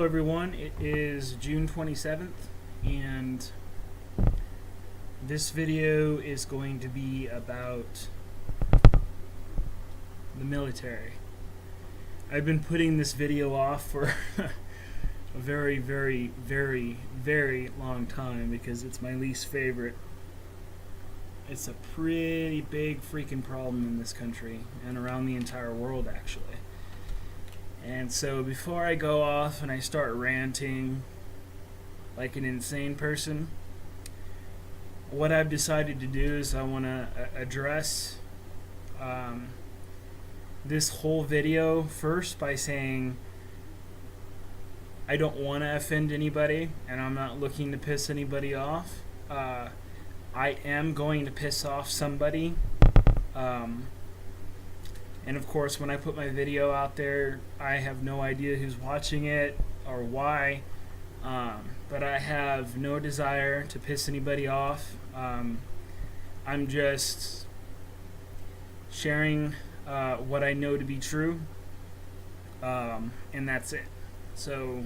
everyone. It is June 27th, and this video is going to be about the military. I've been putting this video off for a very, very, very, very long time because it's my least favorite. It's a pretty big freaking problem in this country and around the entire world, actually. And so before I go off and I start ranting like an insane person, what I've decided to do is I want to address this whole video first by saying I don't want to offend anybody and I'm not looking to piss anybody off. I am going to piss off somebody. And of course, when I put my video out there, I have no idea who's watching it or why. But I have no desire to piss anybody off. I'm just sharing what I know to be true. And that's it. So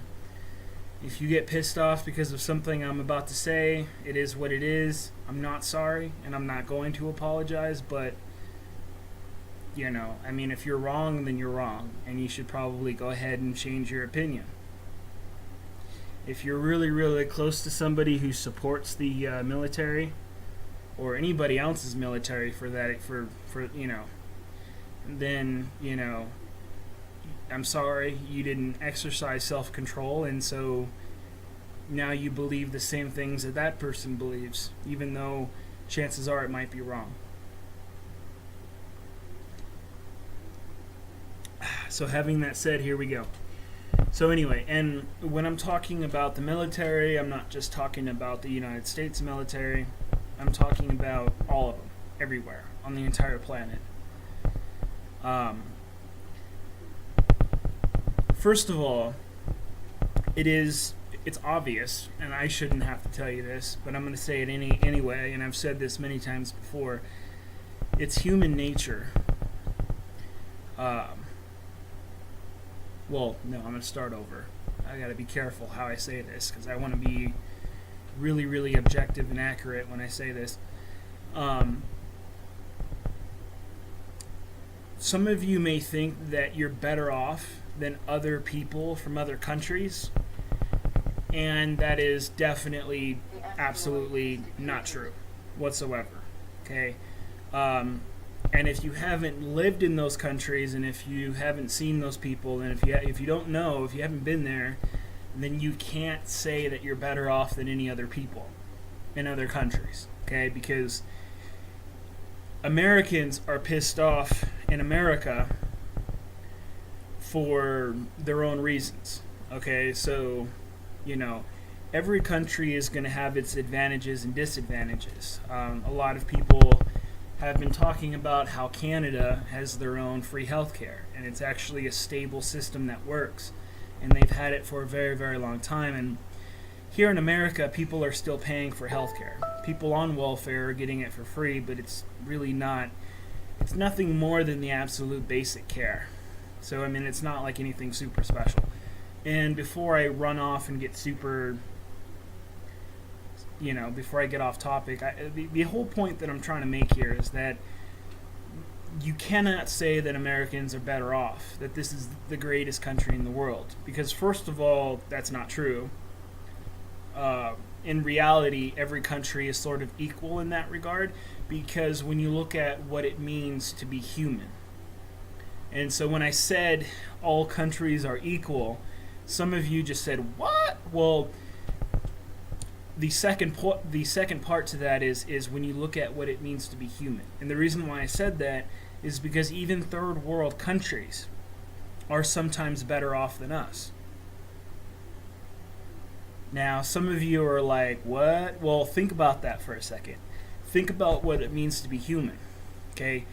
if you get pissed off because of something I'm about to say, it is what it is. I'm not sorry, and I'm not going to apologize, but you know, I mean, if you're wrong, then you're wrong, and you should probably go ahead and change your opinion. If you're really, really close to somebody who supports the military, or anybody else's military for that, for you know, then, you know, I'm sorry, you didn't exercise self-control, and so now you believe the same things that that person believes, even though chances are it might be wrong. So having that said, here we go. So anyway, and when I'm talking about the military, I'm not just talking about the United States military. I'm talking about all of them, everywhere, on the entire planet. First of all, it's obvious, and I shouldn't have to tell you this, but I'm going to say it anyway, and I've said this many times before. It's human nature. Well, no, I'm going to start over. I got to be careful how I say this because I want to be really, really objective and accurate when I say this. Some of you may think that you're better off than other people from other countries, and that is definitely, absolutely not true whatsoever. Okay? And if you haven't lived in those countries, and if you haven't seen those people, and if you don't know, if you haven't been there, then you can't say that you're better off than any other people in other countries. Okay? Because Americans are pissed off in America for their own reasons. Okay? So, you know, every country is going to have its advantages and disadvantages. A lot of people have been talking about how Canada has their own free healthcare, and it's actually a stable system that works, and they've had it for a very, very long time. And here in America, people are still paying for healthcare. People on welfare are getting it for free, but it's really not. It's nothing more than the absolute basic care. So I mean, it's not like anything super special. And before I run off and get super, you know, before I get off topic, the whole point that I'm trying to make here is that you cannot say that Americans are better off, that this is the greatest country in the world. Because first of all, that's not true. In reality, every country is sort of equal in that regard, because when you look at what it means to be human. And so when I said all countries are equal, some of you just said, what? Well, the second part to that is when you look at what it means to be human. And the reason why I said that is because even third world countries are sometimes better off than us. Now, some of you are like, what? Well, think about that for a second. Think about what it means to be human. Okay?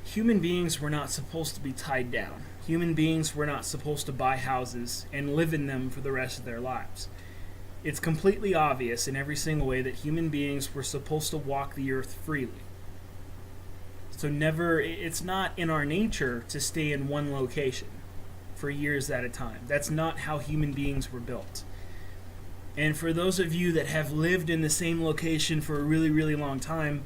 Human beings were not supposed to be tied down. Human beings were not supposed to buy houses and live in them for the rest of their lives. It's completely obvious in every single way that human beings were supposed to walk the earth freely. So it's not in our nature to stay in one location. for years at a time. That's not how human beings were built. And for those of you that have lived in the same location for a really, really long time,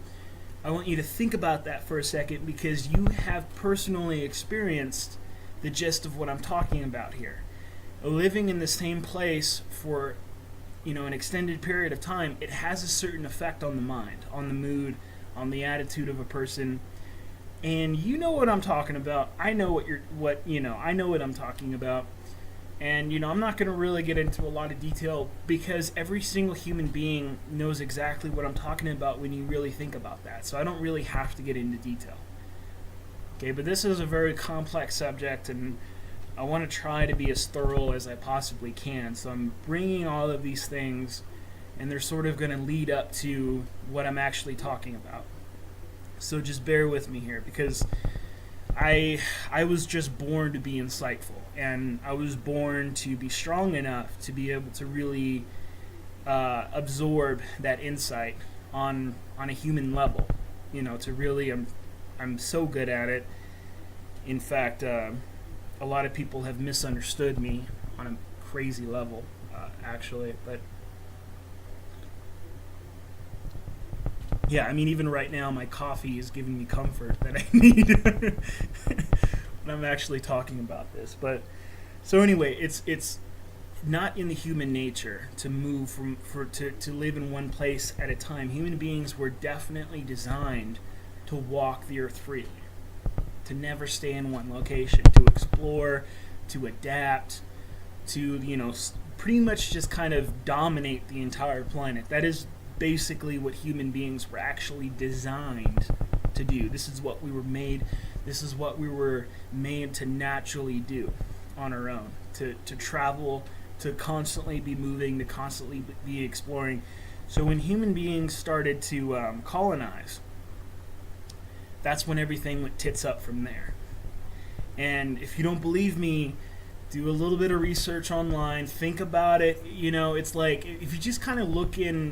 I want you to think about that for a second, because you have personally experienced the gist of what I'm talking about here. Living in the same place for, an extended period of time, it has a certain effect on the mind, on the mood, on the attitude of a person. And you know what I'm talking about. I know I know what I'm talking about. And, I'm not going to really get into a lot of detail, because every single human being knows exactly what I'm talking about when you really think about that. So I don't really have to get into detail. Okay, but this is a very complex subject, and I want to try to be as thorough as I possibly can. So I'm bringing all of these things, and they're sort of going to lead up to what I'm actually talking about. So just bear with me here, because I was just born to be insightful, and I was born to be strong enough to be able to really absorb that insight on a human level. To really, I'm so good at it. In fact, a lot of people have misunderstood me on a crazy level, actually. But yeah, even right now, my coffee is giving me comfort that I need when I'm actually talking about this. But so anyway, it's not in the human nature to move to live in one place at a time. Human beings were definitely designed to walk the earth freely, to never stay in one location, to explore, to adapt, to pretty much just kind of dominate the entire planet. That is basically what human beings were actually designed to do. This is what we were made. This is what we were made to naturally do on our own. To travel, to constantly be moving, to constantly be exploring. So when human beings started to colonize, that's when everything went tits up from there. And if you don't believe me, do a little bit of research online, think about it. It's like, if you just kind of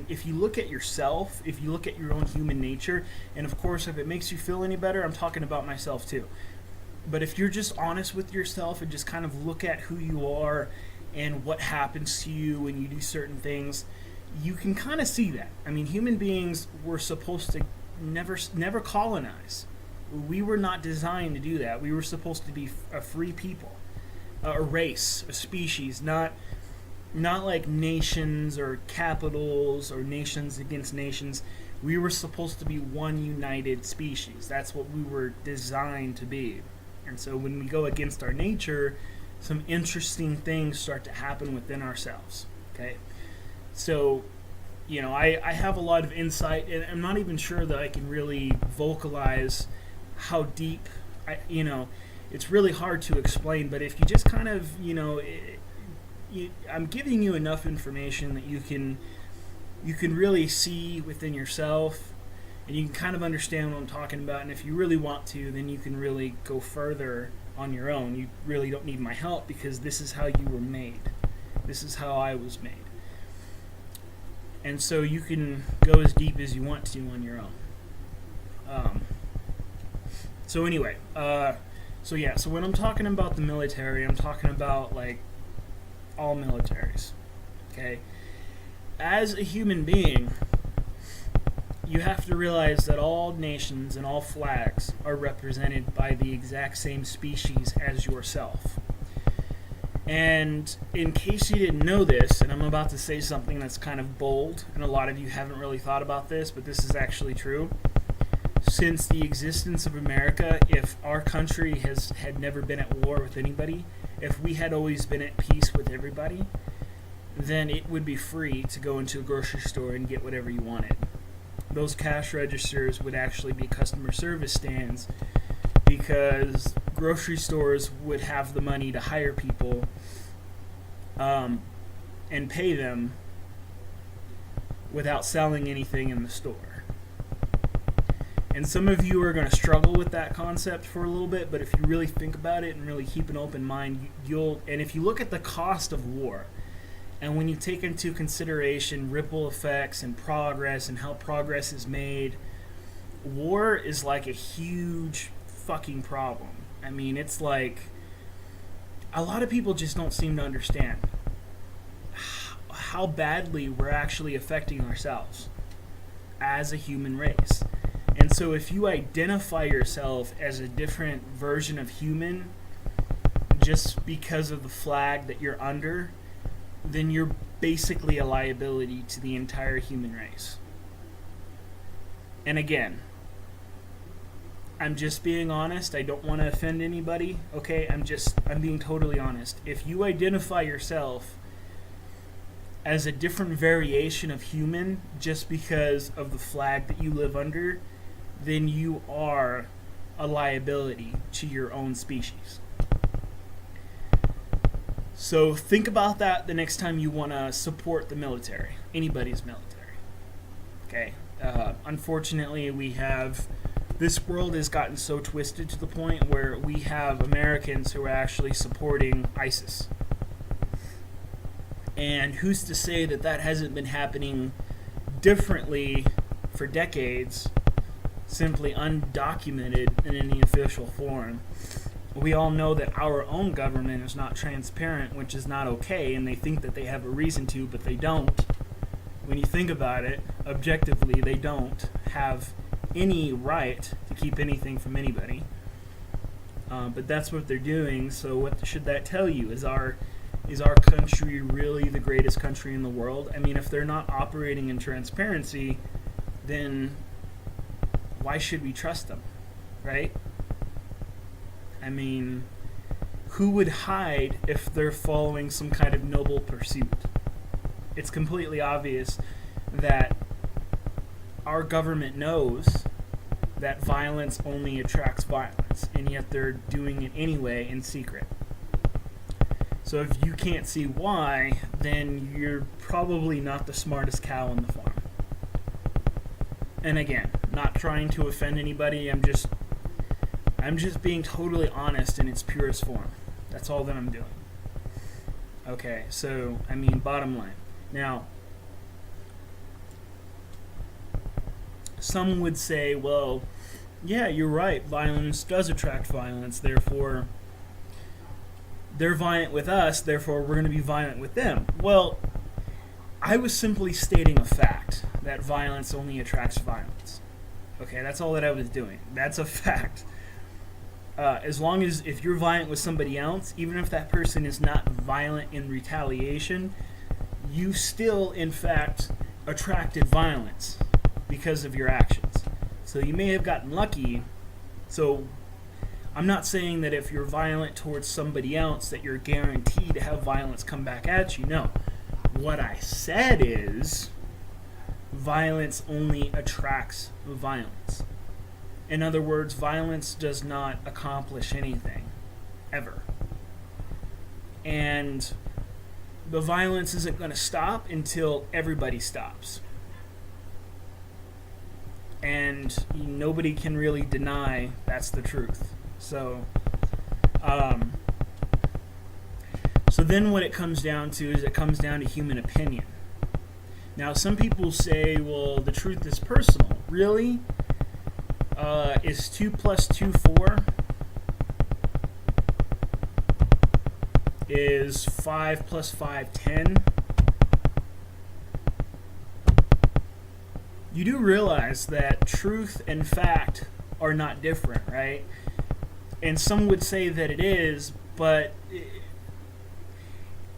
if you look at yourself, if you look at your own human nature, and of course, if it makes you feel any better, I'm talking about myself too. But if you're just honest with yourself and just kind of look at who you are and what happens to you when you do certain things, you can kind of see that. Human beings were supposed to never colonize. We were not designed to do that. We were supposed to be a free people. A race, a species, not like nations or capitals or nations against nations. We were supposed to be one united species. That's what we were designed to be. And so when we go against our nature, some interesting things start to happen within ourselves. Okay? So, I have a lot of insight, and I'm not even sure that I can really vocalize how deep it's really hard to explain, but if you just kind of, I'm giving you enough information that you can really see within yourself, and you can kind of understand what I'm talking about. And if you really want to, then you can really go further on your own. You really don't need my help, because this is how you were made. This is how I was made. And so you can go as deep as you want to on your own. So anyway, so when I'm talking about the military, I'm talking about like all militaries. Okay? As a human being, you have to realize that all nations and all flags are represented by the exact same species as yourself. And in case you didn't know this, and I'm about to say something that's kind of bold, and a lot of you haven't really thought about this, but this is actually true. Since the existence of America, if our country had never been at war with anybody, if we had always been at peace with everybody, then it would be free to go into a grocery store and get whatever you wanted. Those cash registers would actually be customer service stands, because grocery stores would have the money to hire people and pay them without selling anything in the store. And some of you are going to struggle with that concept for a little bit, but if you really think about it and really keep an open mind, and if you look at the cost of war, and when you take into consideration ripple effects and progress and how progress is made, war is like a huge fucking problem. It's like, a lot of people just don't seem to understand how badly we're actually affecting ourselves as a human race. And so if you identify yourself as a different version of human just because of the flag that you're under, then you're basically a liability to the entire human race. And again, I'm just being honest. I don't want to offend anybody, okay? I'm being totally honest. If you identify yourself as a different variation of human just because of the flag that you live under, then you are a liability to your own species. So think about that the next time you want to support the military, anybody's military. Okay? Unfortunately, this world has gotten so twisted to the point where we have Americans who are actually supporting ISIS. And who's to say that that hasn't been happening differently for decades, simply undocumented in any official form? We all know that our own government is not transparent, which is not okay, and they think that they have a reason to, but they don't. When you think about it, objectively, they don't have any right to keep anything from anybody. But that's what they're doing, so what should that tell you? Is our country really the greatest country in the world? I mean, if they're not operating in transparency, then why should we trust them, right? I mean, who would hide if they're following some kind of noble pursuit? It's completely obvious that our government knows that violence only attracts violence, and yet they're doing it anyway in secret. So if you can't see why, then you're probably not the smartest cow on the farm. And again, not trying to offend anybody, I'm just being totally honest in its purest form. That's all that I'm doing. Okay, so, I mean, bottom line. Now, some would say, well, yeah, you're right, violence does attract violence, therefore they're violent with us, therefore we're going to be violent with them. Well, I was simply stating a fact, that violence only attracts violence. Okay, that's all that I was doing. That's a fact. As long as if you're violent with somebody else, even if that person is not violent in retaliation, you still, in fact, attracted violence because of your actions. So you may have gotten lucky. So I'm not saying that if you're violent towards somebody else that you're guaranteed to have violence come back at you. No. What I said is violence only attracts violence. In other words, violence does not accomplish anything, ever. And the violence isn't going to stop until everybody stops. And nobody can really deny that's the truth. So then what it comes down to is it comes down to human opinion. Now, some people say, well, the truth is personal. Really? Is 2 plus 2 4? Is 5 plus 5 10? You do realize that truth and fact are not different, right? And some would say that it is, but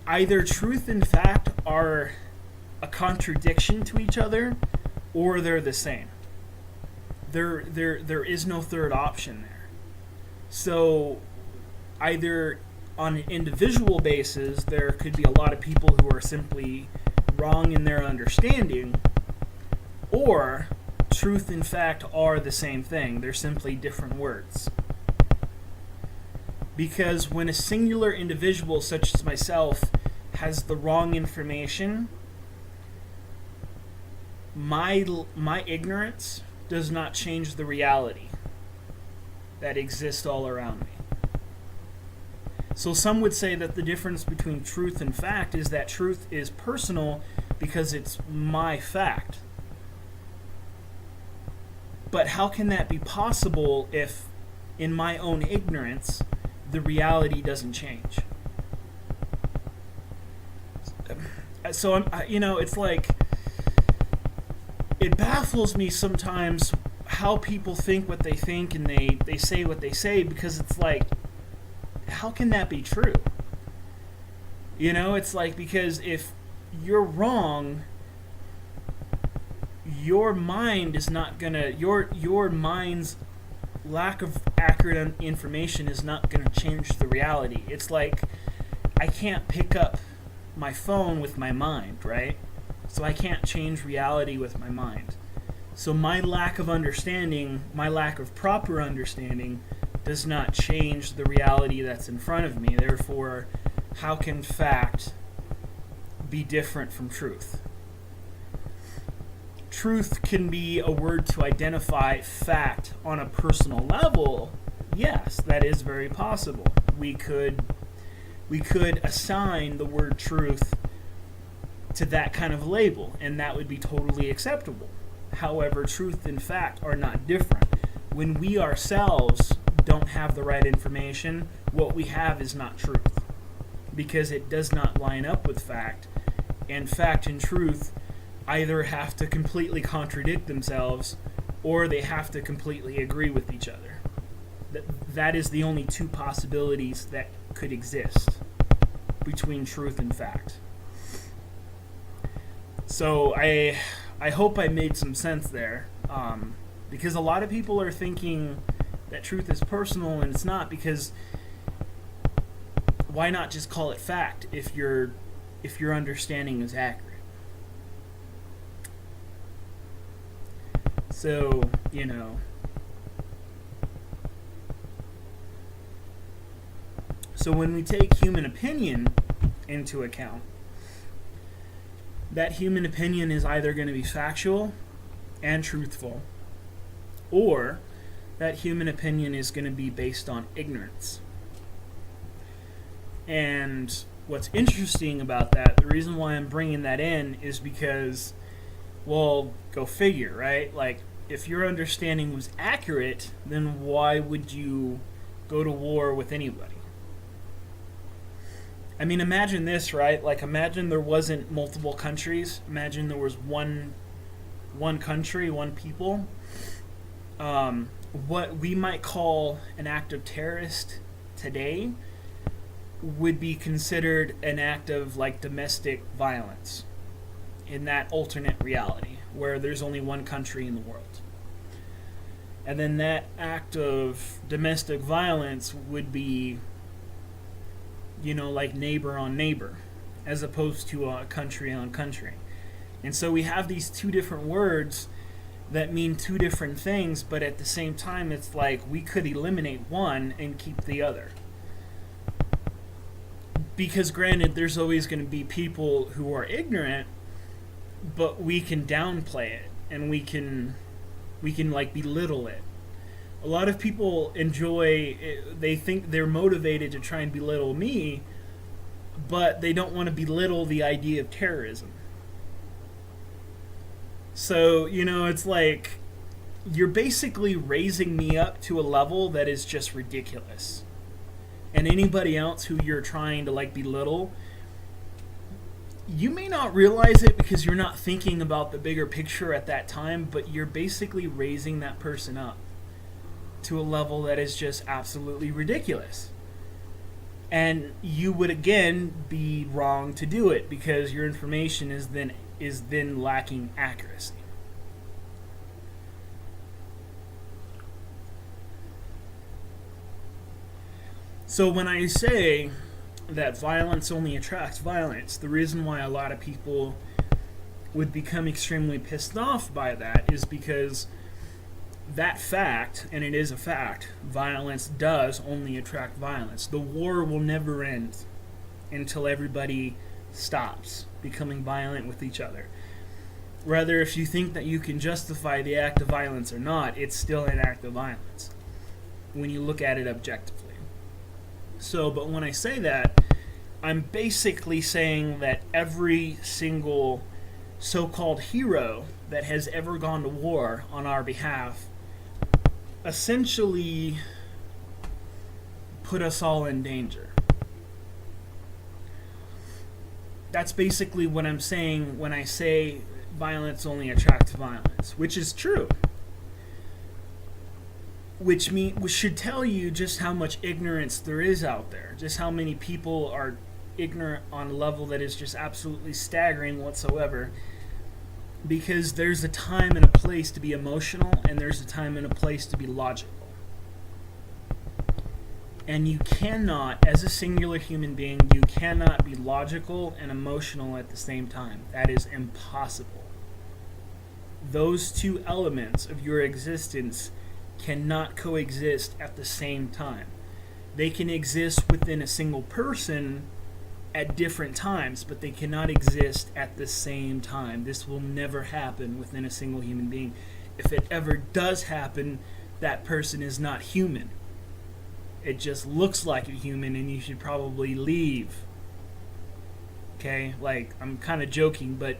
either truth and fact are a contradiction to each other, or they're the same. There is no third option there. So either on an individual basis, there could be a lot of people who are simply wrong in their understanding, or truth and fact are the same thing. They're simply different words. Because when a singular individual such as myself has the wrong information, my ignorance does not change the reality that exists all around me. So some would say that the difference between truth and fact is that truth is personal because it's my fact. But how can that be possible if, in my own ignorance, the reality doesn't change? So it's like, it baffles me sometimes how people think what they think and they say what they say, because it's like, how can that be true? It's like, because if you're wrong, your mind is not gonna, your mind's lack of accurate information is not gonna change the reality. It's like, I can't pick up my phone with my mind, right? So I can't change reality with my mind. So my lack of understanding, my lack of proper understanding, does not change the reality that's in front of me. Therefore, how can fact be different from truth? Truth can be a word to identify fact on a personal level. Yes, that is very possible. We could assign the word truth to that kind of label, and that would be totally acceptable. However, truth and fact are not different. When we ourselves don't have the right information, what we have is not truth, because it does not line up with fact, and fact and truth either have to completely contradict themselves, or they have to completely agree with each other. That is the only two possibilities that could exist between truth and fact. So I hope I made some sense there, because a lot of people are thinking that truth is personal, and it's not, because why not just call it fact if your understanding is accurate? So, so when we take human opinion into account, that human opinion is either going to be factual and truthful, or that human opinion is going to be based on ignorance. And what's interesting about that, the reason why I'm bringing that in, is because, well, go figure, right? Like, if your understanding was accurate, then why would you go to war with anybody? I mean, imagine this, right? Like, imagine there wasn't multiple countries. Imagine there was one country, one people. What we might call an act of terrorist today would be considered an act of, like, domestic violence in that alternate reality where there's only one country in the world. And then that act of domestic violence would be, like neighbor on neighbor, as opposed to country on country. And so we have these two different words that mean two different things, but at the same time, it's like we could eliminate one and keep the other. Because granted, there's always going to be people who are ignorant, but we can downplay it, and we can like belittle it. A lot of people enjoy it, they think they're motivated to try and belittle me, but they don't want to belittle the idea of terrorism. So, it's like you're basically raising me up to a level that is just ridiculous. And anybody else who you're trying to like belittle, you may not realize it because you're not thinking about the bigger picture at that time, but you're basically raising that person up to a level that is just absolutely ridiculous. And you would again be wrong to do it because your information is then lacking accuracy. So when I say that violence only attracts violence, the reason why a lot of people would become extremely pissed off by that is because that fact, and it is a fact, violence does only attract violence. The war will never end until everybody stops becoming violent with each other. Rather, if you think that you can justify the act of violence or not, it's still an act of violence when you look at it objectively. So, but when I say that, I'm basically saying that every single so-called hero that has ever gone to war on our behalf essentially put us all in danger. That's basically what I'm saying when I say violence only attracts violence, which is true. Which should tell you just how much ignorance there is out there, just how many people are ignorant on a level that is just absolutely staggering whatsoever. Because there's a time and a place to be emotional, and there's a time and a place to be logical. And you cannot, as a singular human being, you cannot be logical and emotional at the same time. That is impossible. Those two elements of your existence cannot coexist at the same time. They can exist within a single person at different times, but they cannot exist at the same time. This will never happen within a single human being. If it ever does happen, that person is not human. It just looks like a human, and you should probably leave. Okay? Like, I'm kind of joking, but,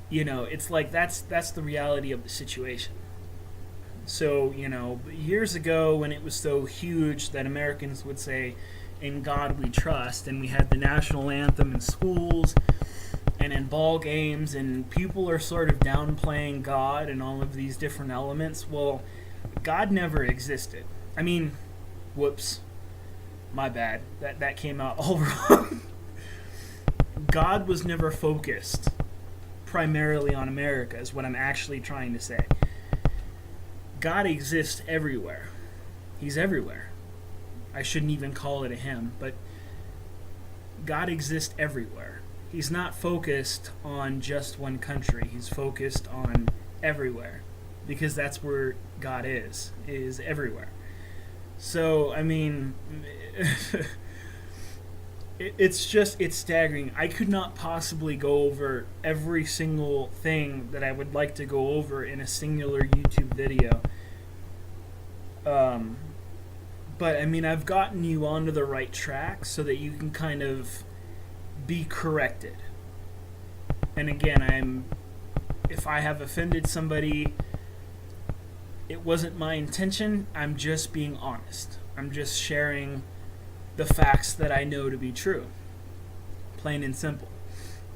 you know, it's like that's the reality of the situation. So, you know, years ago when it was so huge that Americans would say, "In God we trust," and we had the national anthem in schools and in ball games, and people are sort of downplaying God and all of these different elements. Well, God never existed. I mean, whoops, my bad. That came out all wrong. God was never focused primarily on America, is what I'm actually trying to say. God exists everywhere. He's everywhere. I shouldn't even call it a him, but God exists everywhere. He's not focused on just one country. He's focused on everywhere, because that's where God is everywhere. So, I mean, it's staggering. I could not possibly go over every single thing that I would like to go over in a singular YouTube video. But, I mean, I've gotten you onto the right track so that you can kind of be corrected. And again, if I have offended somebody, it wasn't my intention. I'm just being honest. I'm just sharing the facts that I know to be true. Plain and simple.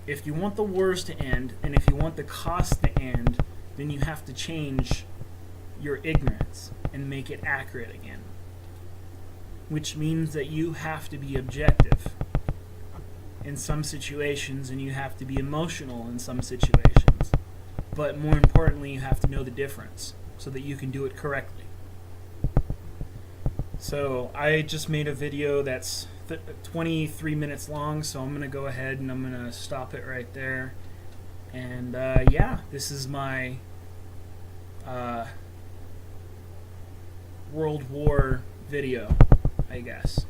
If you want the wars to end, and if you want the cost to end, then you have to change your ignorance and make it accurate again. Which means that you have to be objective in some situations, and you have to be emotional in some situations. But more importantly, you have to know the difference so that you can do it correctly. So I just made a video that's 23 minutes long, so I'm going to go ahead and I'm going to stop it right there. And yeah, this is my World War video, I guess.